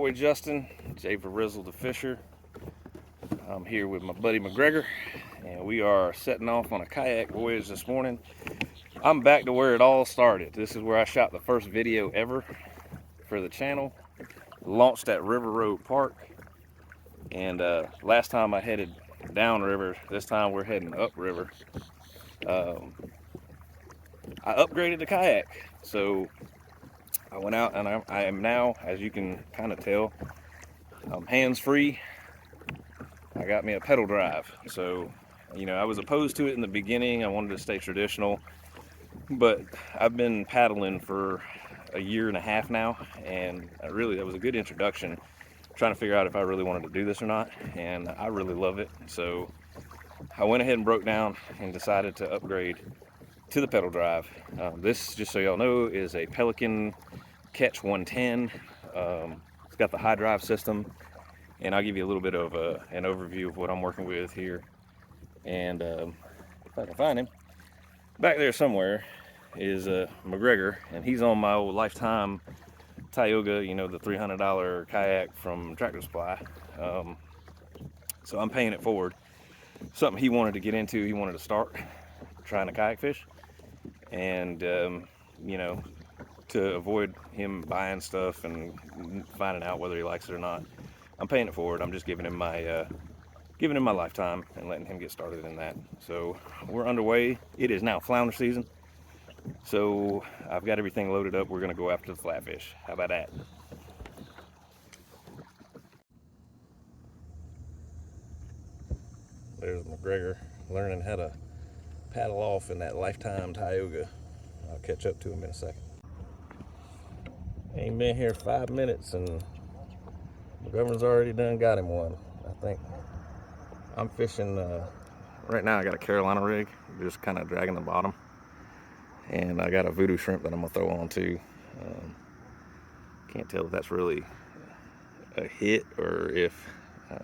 boy Justin, J.Varizzle the Fisher. I'm here with my buddy McGregor, and we are setting off on a kayak voyage this morning. I'm back to where it all started. This is where I shot the first video ever for the channel. Launched at River Road Park, and last time I headed downriver. This time we're heading upriver. I upgraded the kayak, so I went out and I am now, as you can kind of tell, I'm hands-free. I got me a pedal drive. So, you know, I was opposed to it in the beginning. I wanted to stay traditional, but I've been paddling for a year and a half now, and that was a good introduction, trying to figure out if I really wanted to do this or not, and I really love it. So I went ahead and broke down and decided to upgrade to the pedal drive. This, just so y'all know, is a Pelican Catch 110. It's got the HyDrive system, and I'll give you a little bit of an overview of what I'm working with here. And if I can find him, back there somewhere is McGregor, and he's on my old Lifetime Tioga, you know, the $300 kayak from Tractor Supply. So I'm paying it forward. Something he wanted to get into, he wanted to start trying to kayak fish, and you know, to avoid him buying stuff and finding out whether he likes it or not, I'm paying it forward. I'm just giving him my lifetime and letting him get started in that. So we're underway. It is now flounder season, so I've got everything loaded up. We're gonna go after the flatfish. How about that? There's McGregor learning how to paddle off in that Lifetime Tioga. I'll catch up to him in a second. Ain't been here 5 minutes and McGregor's already done got him one, I think. I'm fishing, right now I got a Carolina rig, just kind of dragging the bottom. And I got a voodoo shrimp that I'm gonna throw on too. Can't tell if that's really a hit or if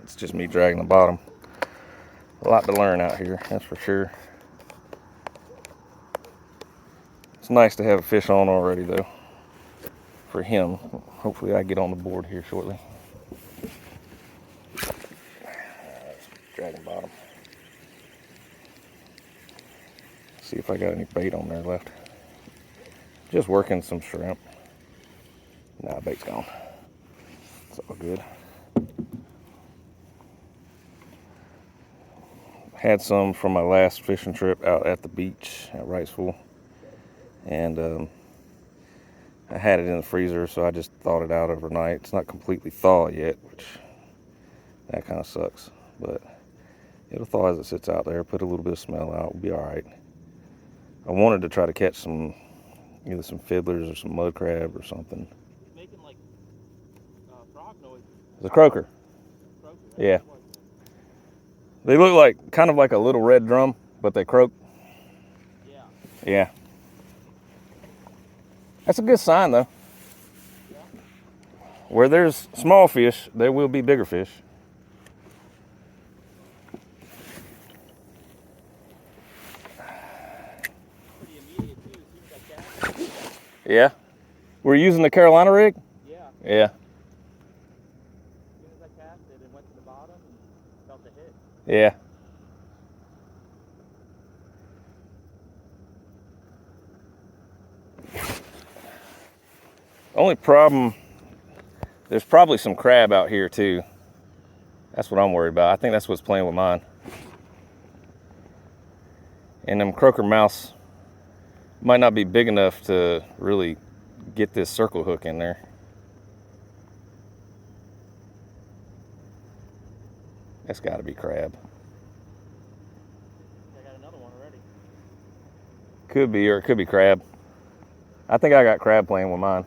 it's just me dragging the bottom. A lot to learn out here, that's for sure. It's nice to have a fish on already though, for him. Hopefully I get on the board here shortly. Dragging bottom. See if I got any bait on there left. Just working some shrimp. Nah, bait's gone. It's all good. Had some from my last fishing trip out at the beach at Wrightsville, and I had it in the freezer, so I just thawed it out overnight. It's not completely thawed yet, which that kind of sucks, but it'll thaw as it sits out there. Put a little bit of smell out, we'll be all right. I wanted to try to catch some, either some fiddlers or some mud crab or something. It's making like frog noises. It's a croaker. Yeah. They look like kind of like a little red drum, but they croak. Yeah. Yeah. That's a good sign though. Yeah. Where there's small fish, there will be bigger fish. Pretty immediate too. As soon as I cast it. Yeah. We're using the Carolina rig? Yeah. Yeah. As soon as I cast it, it went to the bottom and felt the hit. Yeah. Only problem, there's probably some crab out here too. That's what I'm worried about. I think that's what's playing with mine. And them croaker mouths might not be big enough to really get this circle hook in there. That's got to be crab. I got another one already. Could be, or it could be crab. I think I got crab playing with mine.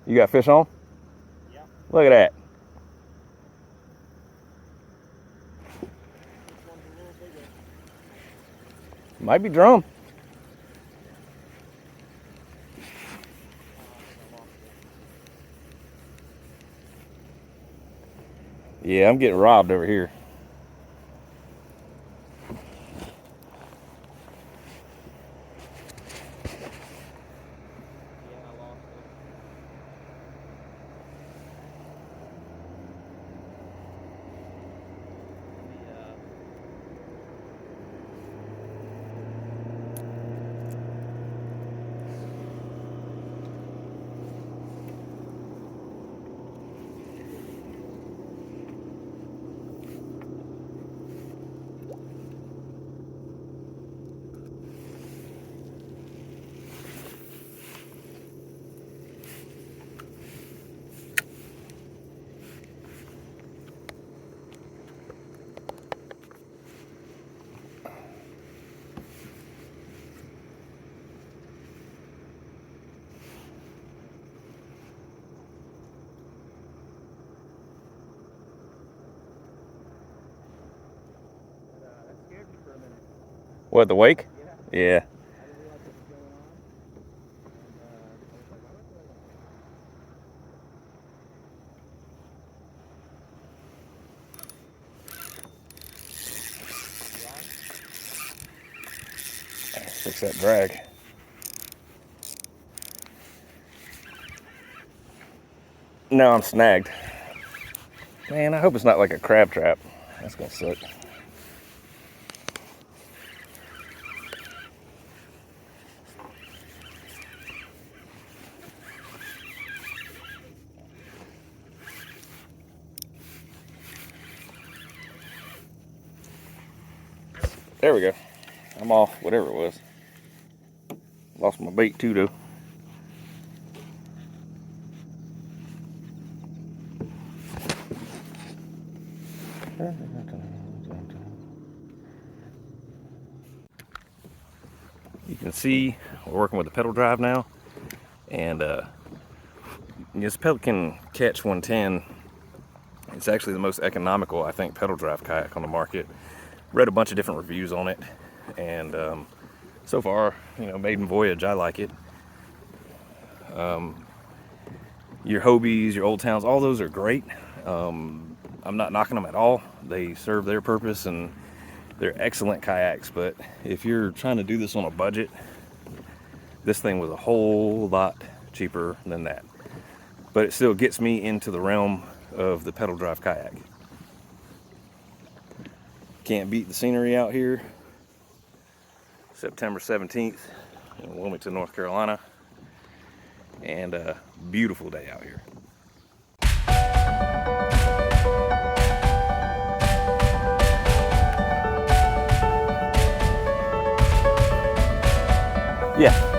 You got fish on? Yeah. Look at that. This one's a little bigger. Might be drum. Yeah, I'm getting robbed over here. What, the wake? Yeah. Yeah. I didn't realize what was going on. And I was like, why what's going on? Fix that drag. No, I'm snagged. Man, I hope it's not like a crab trap. That's gonna suck. There we go. I'm off whatever it was. Lost my bait too though. You can see we're working with the pedal drive now, and this Pelican Catch 110. It's actually the most economical, I think, pedal drive kayak on the market. Read a bunch of different reviews on it, and so far, you know, maiden voyage, I like it. Your Hobies, your Old Towns, all those are great. I'm not knocking them at all. They serve their purpose and they're excellent kayaks, but if you're trying to do this on a budget, this thing was a whole lot cheaper than that. But it still gets me into the realm of the pedal drive kayak. Can't beat the scenery out here. September 17th in Wilmington, North Carolina. And a beautiful day out here. Yeah.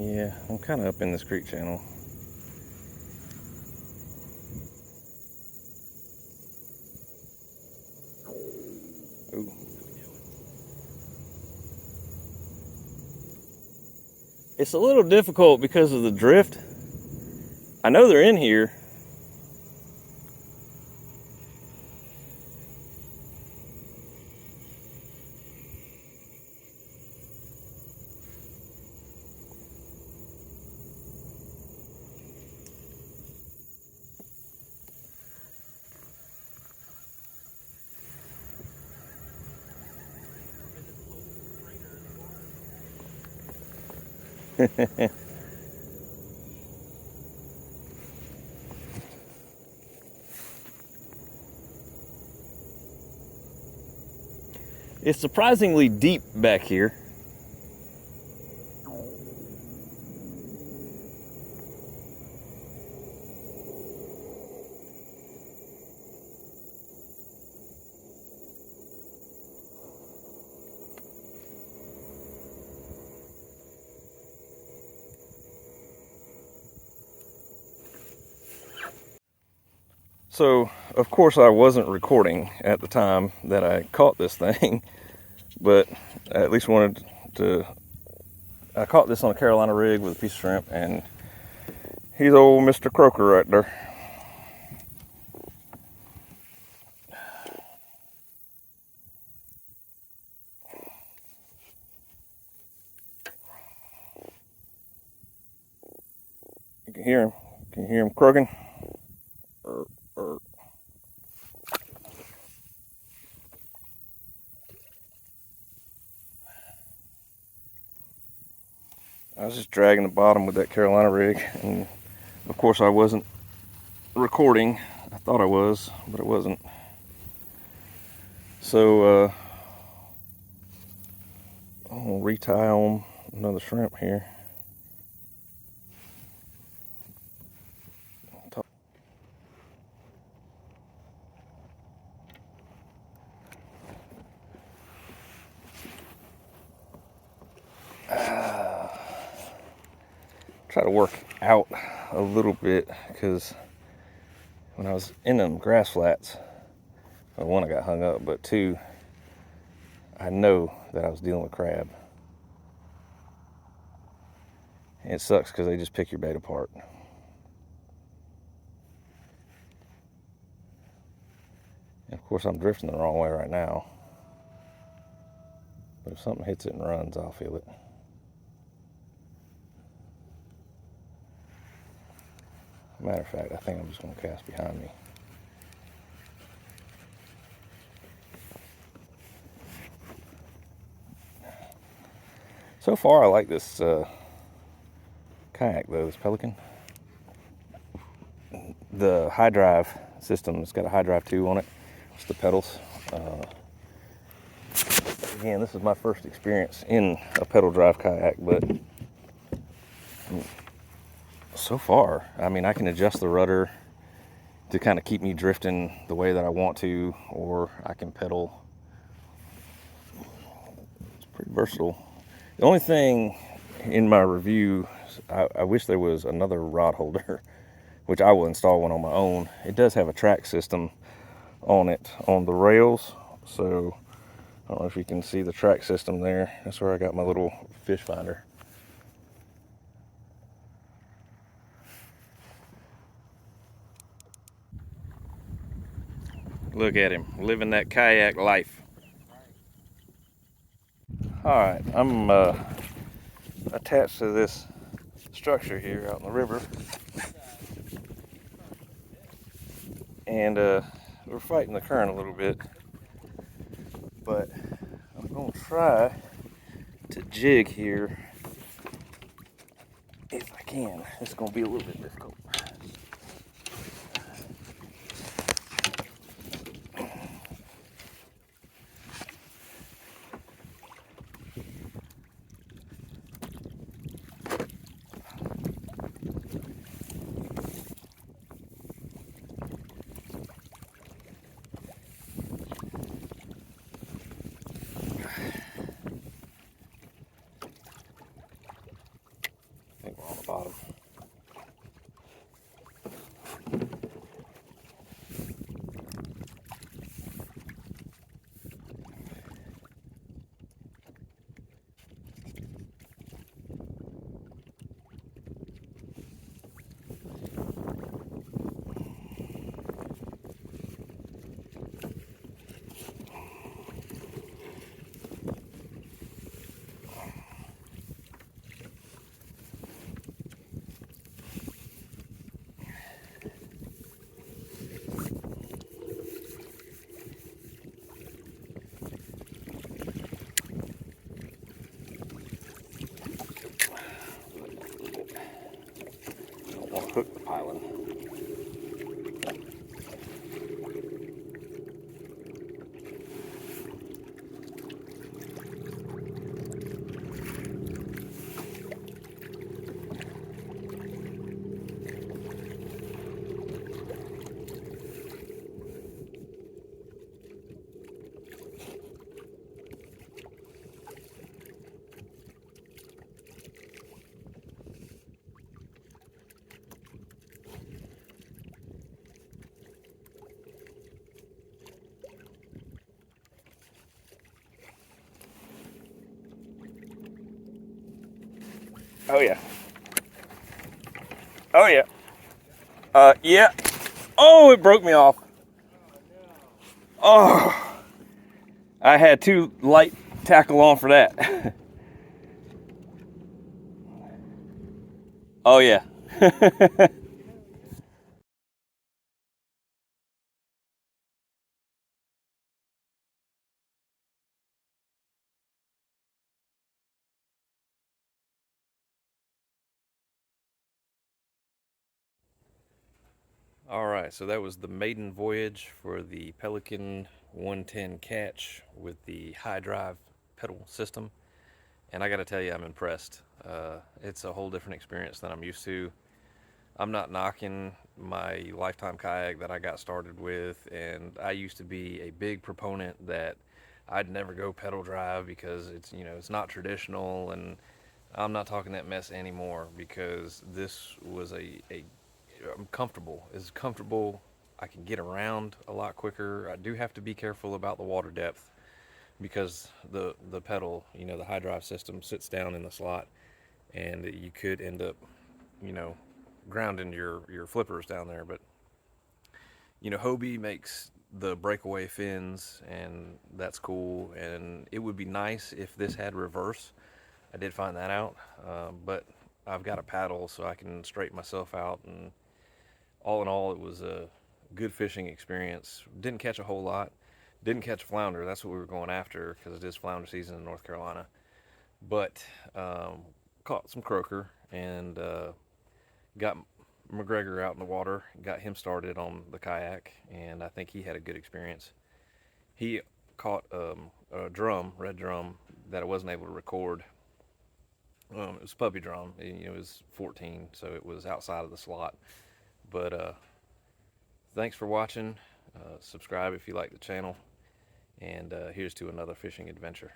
Yeah, I'm kind of up in this creek channel. Ooh. It's a little difficult because of the drift. I know they're in here. It's surprisingly deep back here. So, of course, I wasn't recording at the time that I caught this thing, but I at least wanted to. I caught this on a Carolina rig with a piece of shrimp, and he's old Mr. Croaker right there. You can hear him. Can you hear him croaking? I was just dragging the bottom with that Carolina rig, and of course I wasn't recording. I thought I was, but it wasn't. So I'm gonna retie on another shrimp here. Try to work out a little bit, because when I was in them grass flats, well, one, I got hung up, but two, I know that I was dealing with crab. And it sucks because they just pick your bait apart. And of course, I'm drifting the wrong way right now. But if something hits it and runs, I'll feel it. Matter of fact, I think I'm just going to cast behind me. So far, I like this kayak though, this Pelican. The HyDrive system, it's got a HyDrive 2 on it. It's the pedals. Again, this is my first experience in a pedal drive kayak, but so far, I mean, I can adjust the rudder to kind of keep me drifting the way that I want to, or I can pedal. It's pretty versatile. The only thing in my review, I wish there was another rod holder, which I will install one on my own. It does have a track system on it, on the rails, so I don't know if you can see the track system there. That's where I got my little fish finder. Look at him, living that kayak life. Alright, I'm attached to this structure here out in the river. And we're fighting the current a little bit. But I'm going to try to jig here if I can. It's going to be a little bit difficult. Oh yeah. Oh yeah. Yeah. Oh, it broke me off. Oh, I had too light tackle on for that. Oh yeah. All right, so that was the maiden voyage for the Pelican 110 Catch with the HyDrive pedal system. And I got to tell you, I'm impressed. It's a whole different experience than I'm used to. I'm not knocking my Lifetime kayak that I got started with, and I used to be a big proponent that I'd never go pedal drive because it's, you know, it's not traditional, and I'm not talking that mess anymore because this was I'm comfortable. It's comfortable. I can get around a lot quicker. I do have to be careful about the water depth because the pedal, you know, the HyDrive system sits down in the slot, and you could end up, you know, grounding your flippers down there. But you know, Hobie makes the breakaway fins, and that's cool. And it would be nice if this had reverse. I did find that out, but I've got a paddle, so I can straighten myself out. And all in all, it was a good fishing experience. Didn't catch a whole lot. Didn't catch flounder. That's what we were going after because it is flounder season in North Carolina. But caught some croaker and got McGregor out in the water. Got him started on the kayak, and I think he had a good experience. He caught a drum, red drum, that I wasn't able to record. It was a puppy drum. You know, it was 14, so it was outside of the slot. But thanks for watching. Subscribe if you like the channel. And here's to another fishing adventure.